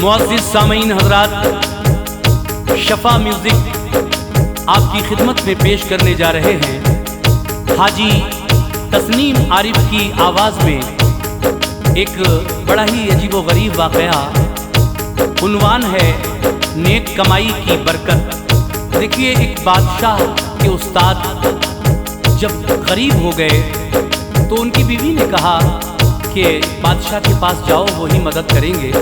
मुअज़्ज़िज़ सामीन हज़रात, शफ़ा म्यूज़िक आपकी खिदमत में पेश करने जा रहे हैं हाजी तस्नीम आरिफ की आवाज़ में एक बड़ा ही अजीब व गरीब वाक़या। उन्वान है नेक कमाई की बरकत। देखिए, एक बादशाह के उस्ताद जब गरीब हो गए तो उनकी बीवी ने कहा कि बादशाह के पास जाओ, वही मदद करेंगे।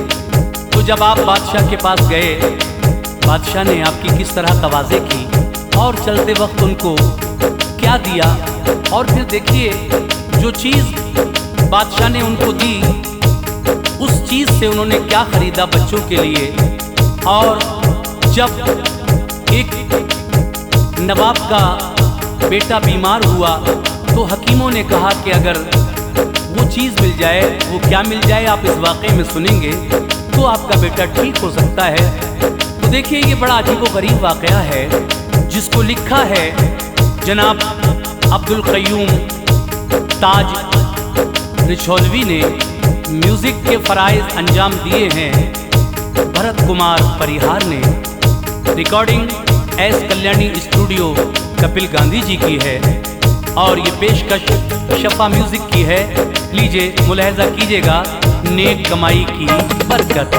तो जब आप बादशाह के पास गए, बादशाह ने आपकी किस तरह तवाज़े की और चलते वक्त उनको क्या दिया, और फिर देखिए जो चीज़ बादशाह ने उनको दी उस चीज़ से उन्होंने क्या ख़रीदा बच्चों के लिए। और जब एक नवाब का बेटा बीमार हुआ तो हकीमों ने कहा कि अगर वो चीज़ मिल जाए, वो क्या मिल जाए आप इस वाक़े में सुनेंगे, तो आपका बेटा ठीक हो सकता है। तो देखिए, ये बड़ा अजीब व गरीब वाक़या है जिसको लिखा है जनाब अब्दुल क़य्यूम ताज रिछौलवी ने। म्यूज़िक के फ़राइज़ अंजाम दिए हैं भरत कुमार परिहार ने। Recording S Kalyani studio Kapil Gandhi ji की है और ये पेशकश शफ़ा म्यूज़िक की है। लीजिए, मुलाहिज़ा कीजिएगा नेक कमाई की बरकत।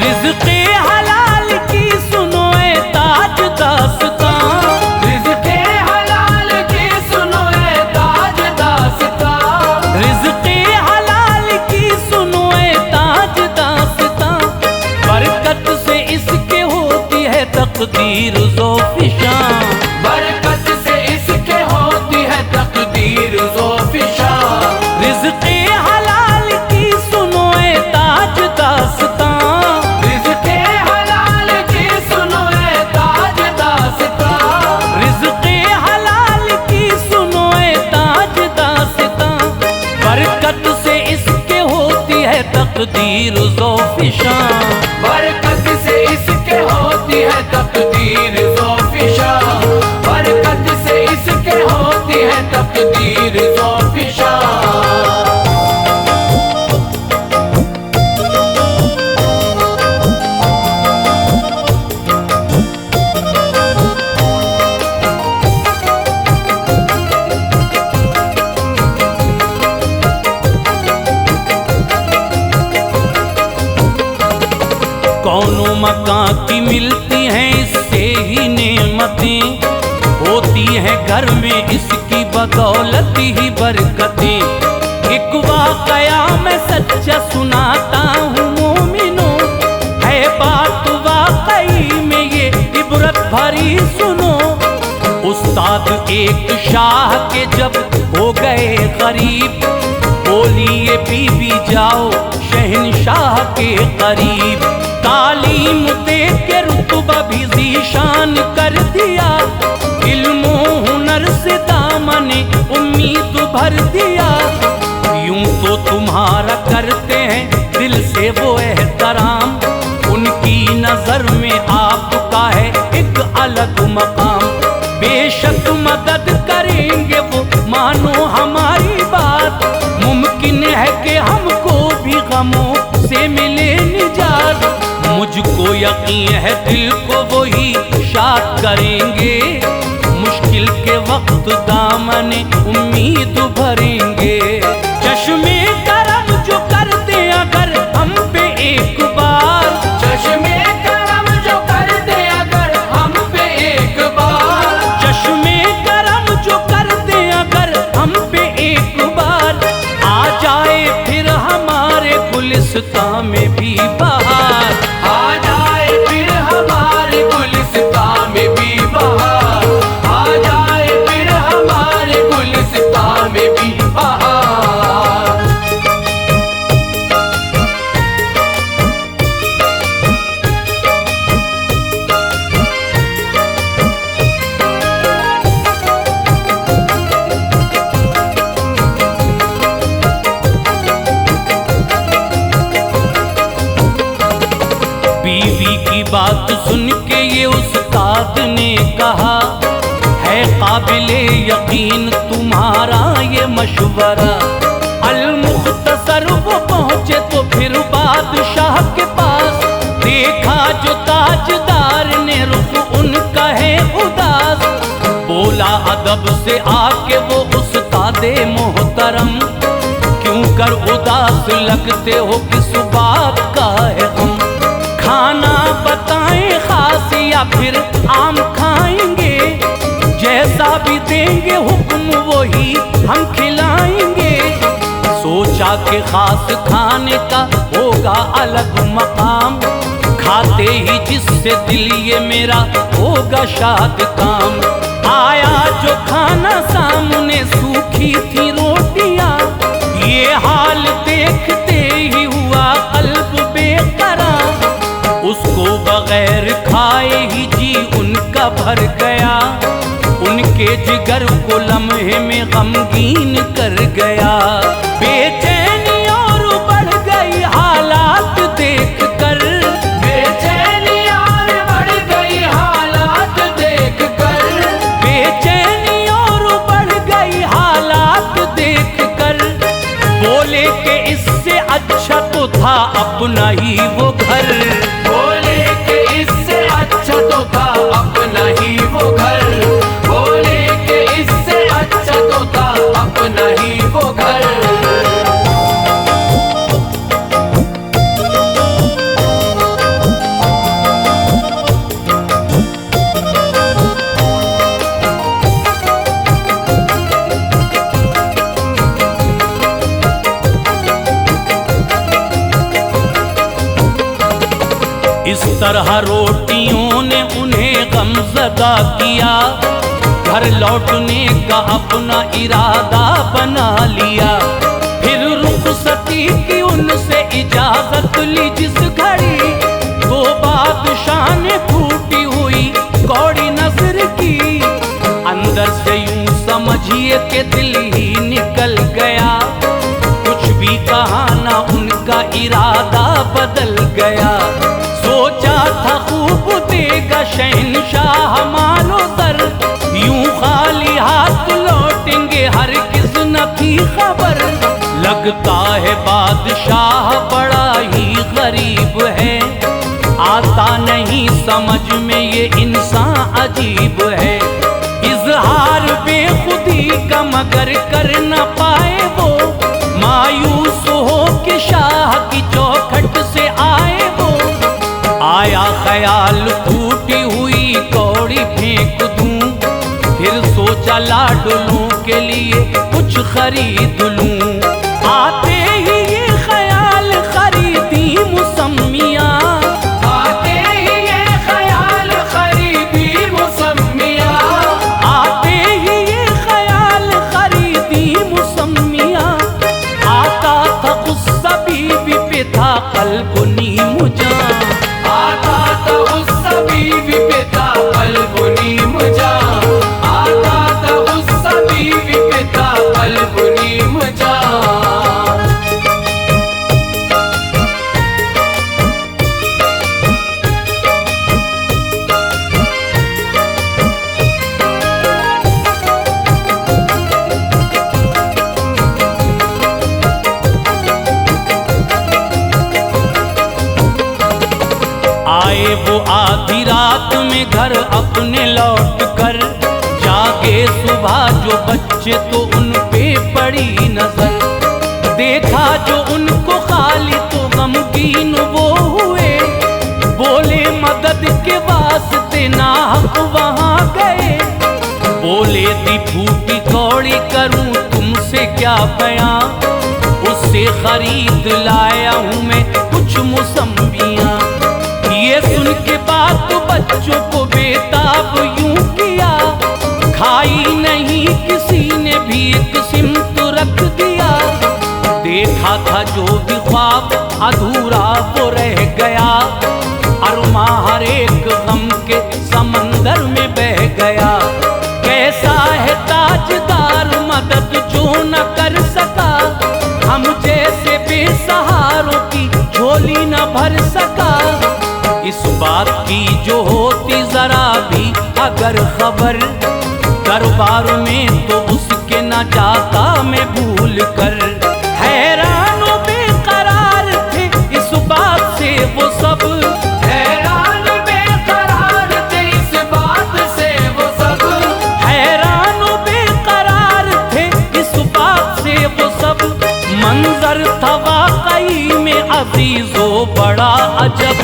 रिज़्क़े हलाल की सुनो ए ताज दास्तां, रिज़्क़े हलाल की सुनो ए ताज दास्तां, रिज़्क़े हलाल की सुनो ए ताज दास्तां। बरकत से इसके होती है तकदीर ज़ोफ़िशां, बरकत से इसके होती है तकदीर ज़ोफ़िशां। रिज़्क़े हलाल की सुनो ए ताज दास्तां, रिज़्क़े हलाल की सुनो ए ताज दास्तां, रिज़्क़े हलाल की सुनो ए ताज दास्तां। बरकत से इसके होती है तकदीर ज़ोफ़िशां, बरकत से इसके होती है तकदीर ज़ोफ़िशां, बरकत से इसके होती है तकदीर ज़ोफ़िशां। कौनों मकान की मिलती हैं इससे ही नेमतें, होती हैं घर में इसकी बदौलत ही बरकतें। एक वाक़या मैं सच्चा सुनाता हूँ मोमिनों, है बात वाकई में ये इबरत भरी सुनो। उस्ताद एक शाह के जब हो गए गरीब, बोली ये बीवी जाओ शहंशाह के करीब। तालीम दे के रुतबा भी ज़ीशान कर दिया, इल्मो हुनर से दामने उम्मीद भर दिया। यूं तो तुम्हारा करते हैं दिल से वो एहतराम, उनकी नज़र में आपका है एक अलग मकाम। बेशक मदद करेंगे वो, मानो हमारी बात, मुमकिन है कि हमको भी गमों से मिले निजात। मुझको यकीन है दिल को वो ही शाद करेंगे, मुश्किल के वक्त दामने उम्मीद भरेंगे। चश्मे करम जो कर दे अगर हम पे एक बार, चश्मे करम जो कर दे अगर हम पे एक बार, चश्मे करम जो कर दे अगर हम पे एक बार, आ जाए फिर हमारे गुलिस्तां में भी बहार। आ जाए फिर हमारे गुलिस्तां में भी बहार, आ जाए फिर हमारे गुलिस्तां में भी बहार। काबिले यकीन तुम्हारा ये मशवरा। अल-मुख्तसर वो पहुँचे तो फिर बादशाह के पास, देखा जो ताजदार ने रुख उनका है उदास। बोला अदब से आके वो उस्तादे मोहतरम, क्यों कर उदास लगते हो, किस बात का है गम? खाना बताएं खास या फिर आम खाएंगे, जैसा भी देंगे हुक्म वही हम खिलाएंगे। सोचा कि खास खाने का होगा अलग मकाम, खाते ही जिससे दिल ये मेरा होगा शाद काम। आया जो खाना सामने सूखी थी रोटियां, ये हाल देखते ही हुआ कल्ब बेकरार। उसको बगैर खाए ही जी उनका भर गया, उनके जिगर को लम्हे में गमगीन कर गया। बेचैनी और बढ़ गई हालात देख कर, बेचैनी और बढ़ गई हालात देख कर, बेचैनी और बढ़ गई हालात देख कर। बोले कि इससे अच्छा तो था अपना ही वो घर, बोले कि इससे अच्छा तो था अपना ही वो घर, बोले कि इससे अच्छा तो था अपना ही वो घर। इस तरह रोटियों ने उन्हें गमज़दा किया, घर लौटने का अपना इरादा बना लिया। फिर रुखसती की उनसे इजाजत ली जिस घड़ी, तो बादशाह ने फूटी हुई कौड़ी नजर की। अंदर से यूं समझिए कि दिल ही निकल गया, कुछ भी कहा ना उनका इरादा बदल गया। सोचा था खूब देगा शहंशाह मालो सर, यूं खाली हाथ लौटेंगे हरगिज़ न थी खबर। लगता है बादशाह बड़ा ही गरीब है, आता नहीं समझ में ये इंसान अजीब है। इजहार बेखुदी का मगर कर न पाए वो, मायूस हो के शाह की चौखट से आए वो। आया ख्याल टूटी हुई कौड़ी फेंक दूं, फिर सोचा लाडलों के लिए कुछ खरीद लूं। आते ही ये ख्याल खरीदी मुसम्मियाँ, आते ही ये ख्याल खरीदी मुसम्मियाँ, आते ही ये ख्याल खरीदी मुसम्मियाँ। आता था गुस्सा बीवी पे था कल्ब नीम जां, आता था उस बीवी पे था कल्ब नीम जां, आता था उस बीवी पे था कल्ब नीम जां। आए वो आधी रात में घर अपने लौट कर, जागे सुबह जो बच्चे तो उन पे पड़ी नजर। देखा जो उनको खाली तो गमगीन वो हुए, बोले मदद के वास्ते नाहक वहां गए। बोले दी फूटी कौड़ी करूं तुमसे क्या बयां, उससे खरीद लाया हूं मैं कुछ मुसम्मियाँ। ये सुन के बात बच्चों को बेताब यूं किया, खाई नहीं किसी ने भी एक सिमत रख दिया। देखा था जो भी ख्वाब अधूरा वो रह गया, अरमा हर एक गम के समंदर में बह गया। कैसा है ताजदार मदद जो न कर सका, हम जैसे बेसहारों की झोली न भर सका। इस बात की जो होती जरा भी अगर खबर, दरबार में तो उसके न जाता मैं भूल कर। हैरान व बेकरार थे इस बात से वो सब, हैरान बेकरार थे इस बात से वो सब, हैरान व बेकरार थे इस बात से वो सब। मंजर था वाकई में अजीजो बड़ा अजब,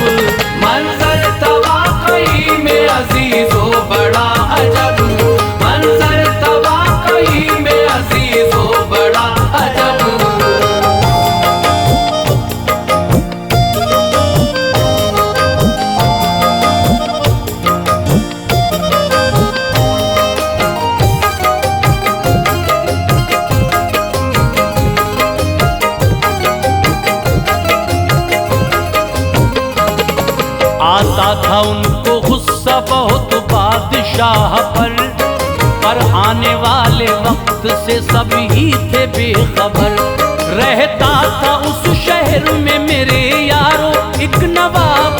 मंजर था वाकई में अजीजो बड़ा अजब, मंजर था वाकई में अजीजो बड़ा अजब। आता था उनको गुस्सा बहुत बादशाह पर आने वाले वक्त से सब ही थे बेखबर। रहता था उस शहर में मेरे यारो एक नवाब,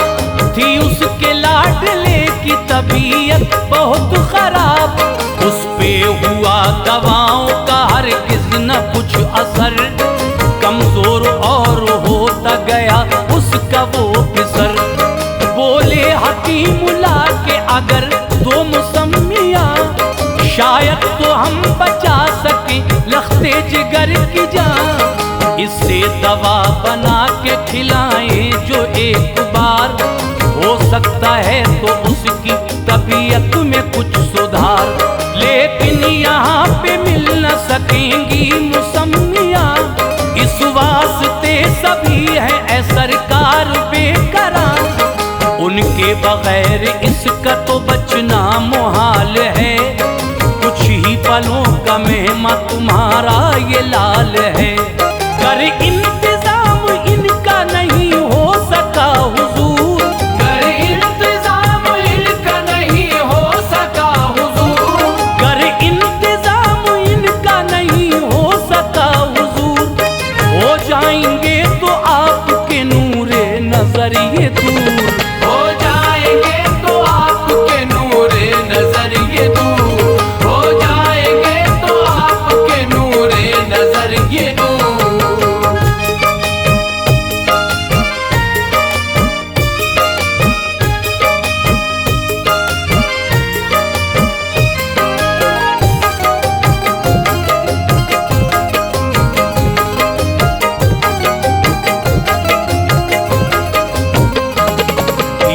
थी उसके लाडले की तबीयत बहुत खराब। उस पे हुआ दवाओं का हरगिज़ न कुछ असर, कमजोर और होता गया उसका वो फिसर। बोले हकीम ला के अगर दो मुसम्मिया, शायद तो हम बचा सके लख्ते जिगर की जान। इससे दवा बना के खिलाएं जो एक बार, हो सकता है तो उसकी तबीयत में कुछ सुधार। लेकिन यहाँ पे मिल न सकेंगी मुसम्मिया, इस वास्ते सभी हैं ऐ सरकार बेकरार। उनके बगैर इसका तो बचना मुहाल है, कुछ ही पलों का मेहमा तुम्हारा ये लाल है। कर इंतजाम इनका नहीं हो सका हुजूर, कर इंतजाम इनका नहीं हो सका हुजूर, कर इंतजाम इनका नहीं हो सका हुजूर। हो जाएंगे तो आपके नूरे नजर ये दूर, हो जाएंगे तो आपके नूरे नजर ये दूर, हो जाएंगे तो आपके नूरे नजर ये दूर।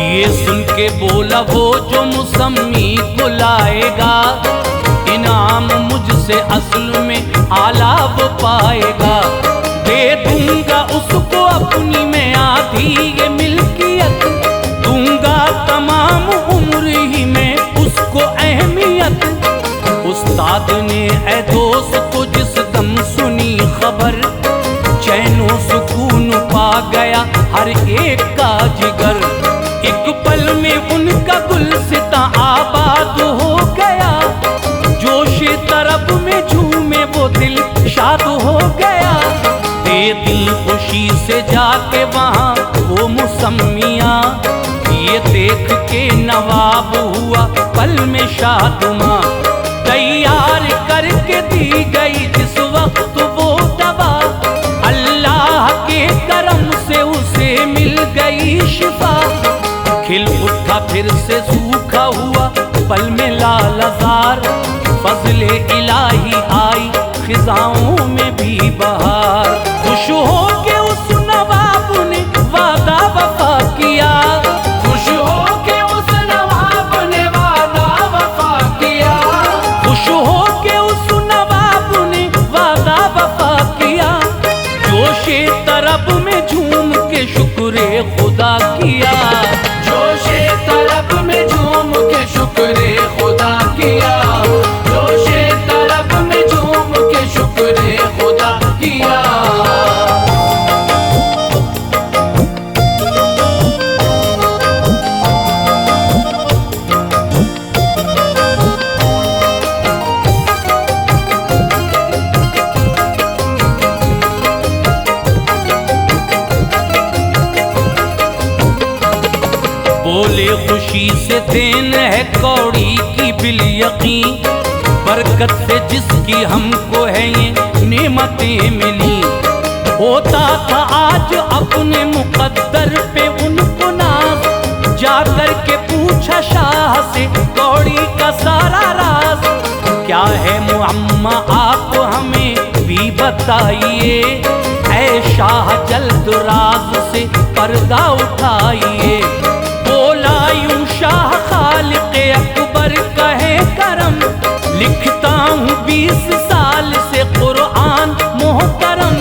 ये सुन के बोला वो जो मुसम्मी को लाएगा, इनाम मुझसे असल में आला वो पाएगा। दे दूंगा उसको अपनी मैं आधी ये मिल्कियत, दूंगा तमाम उम्र ही में उसको अहमियत। उस्ताद ने ऐ दोस्त जिस दम सुनी खबर, चैनो सुकून पा गया हर एक का जिगर। एक पल में उनका गुलसिता आबाद हो गया, जोशे तरब में झूमे वो दिल शाद हो गया। दे दिल खुशी से जाके वहाँ वो मुसम्मिया, ये देख के नवाब हुआ पल में शादमा। तैयार करके दी गई जिस वक्त वो दवा, अल्लाह के करम से उसे मिल गई शिफा। खिल उठा फिर से सूखा हुआ पल में लालजार, फजले इलाही आई खिजाओं में भी बहार। खुश हो के उस नवाब ने वादा वफा किया, खुश हो के उस नवाब ने वादा वफा किया, खुश हो के उस नवाब ने वादा वफा किया। जोशे तरब में झूम के शुक्र खुदा किया, जोशे तरब में झूम के शुक्र खुदा किया, जोशे तरब में झूम के शुक्र खुदा किया। बोले खुशी से देन है कौड़ी की बिल यकीन, बरकत से जिसकी हमको है ये नेमतें मिली। होता था आज अपने मुकद्दर पे उनको नाज, जाकर के पूछा शाह से कौड़ी का सारा राज। क्या है मुअम्मा आप हमें भी बताइए, ऐ शाह जल्द राज से पर्दा उठाइए। बोला यूं शाह खालिक़े अकबर कहे करम, लिखता हूँ 20 साल से कुरान मोहतरम।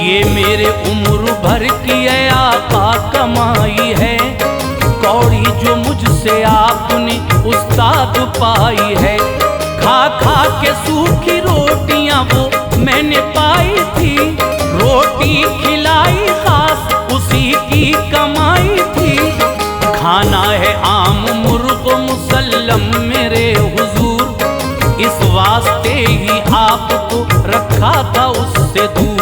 ये मेरे उम्र भर की आका कमाई है, कौड़ी जो मुझसे आपने उस्ताद पाई है। खा खा के सूखी रोटियां वो मैंने पाई थी, रोटी खिलाई खास उसी की कमाई थी। खाना है आम मुर्ग मुसल्लम मेरे हुजूर, इस वास्ते ही आपको रखा था उससे दूर।